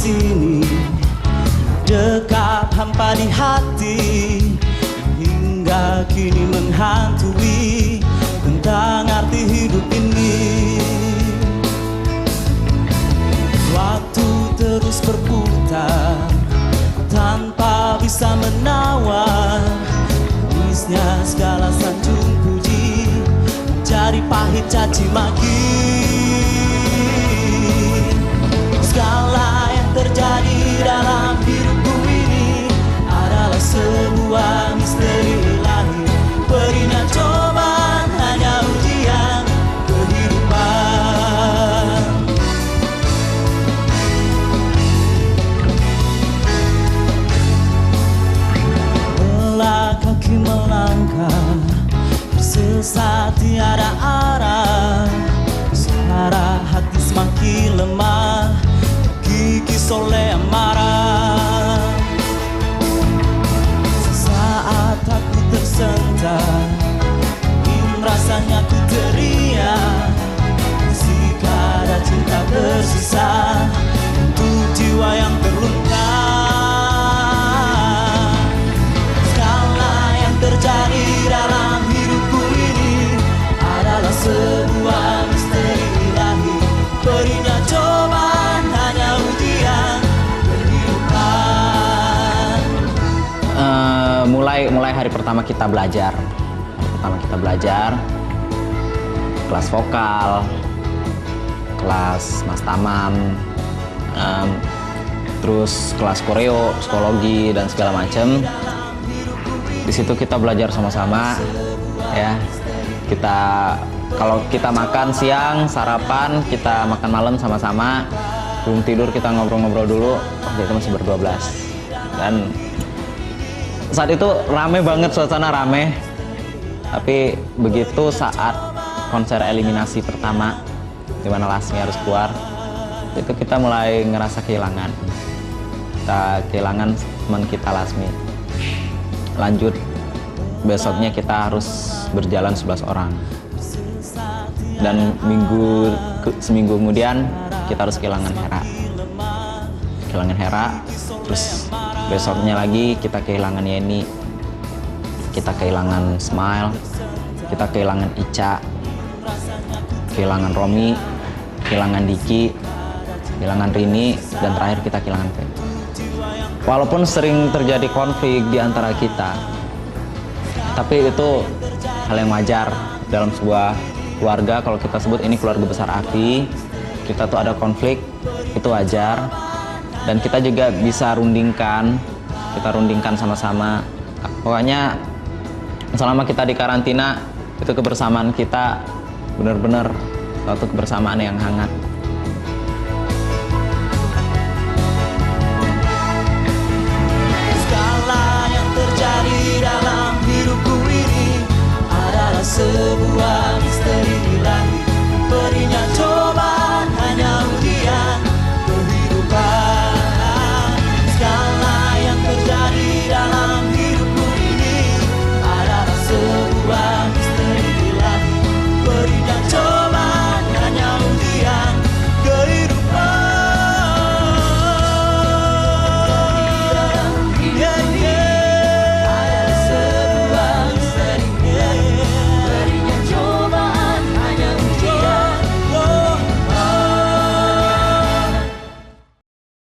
sini, dekat hampa di hati, hingga kini menghantui tentang arti hidup ini. Waktu terus berputar tanpa bisa menawar, manisnya segala sanjung puji jadi pahit caci maki. Segala yang terjadi dalam hidupku ini adalah sebuah misteri ilahi. Berinya cobaan hanya ujian kehidupan. Lelah kaki melangkah, tersesat tiada arah, suara hati semakin lemah, kikis oleh amarah. Sesaat aku tersentak, ingin rasanya ku teriak, jika ada cinta tersisa untuk jiwa yang terluka. Segala yang terjadi dalam hidupku ini adalah sebuah misteri ilahi. Berinya cobaan hanya ujian kehidupan. Mulai hari pertama kita belajar. Kelas vokal, kelas mas taman, terus kelas koreo, psikologi dan segala macam. Di situ kita belajar sama-sama, ya. Kalau kita makan siang, sarapan, kita makan malam sama-sama. Belum tidur kita ngobrol-ngobrol dulu. Waktu itu masih ber-12. Dan saat itu rame banget, suasana rame. Tapi begitu saat konser eliminasi pertama, di mana Lasmi harus keluar, itu kita mulai ngerasa kehilangan. Kita kehilangan teman kita Lasmi. Lanjut, besoknya kita harus berjalan 11 orang. Dan seminggu kemudian kita harus kehilangan Hera. Terus besoknya lagi kita kehilangan Yeni, kita kehilangan Smile, kita kehilangan Ica, kehilangan Romi, kehilangan Diki, kehilangan Rini, dan terakhir kita kehilangan Fe. Walaupun sering terjadi konflik di antara kita, tapi itu hal yang wajar dalam sebuah keluarga. Kalau kita sebut ini keluarga besar Afi, kita tuh ada konflik, itu wajar. Dan kita juga bisa rundingkan sama-sama. Pokoknya selama kita di karantina, itu kebersamaan kita benar-benar suatu kebersamaan yang hangat.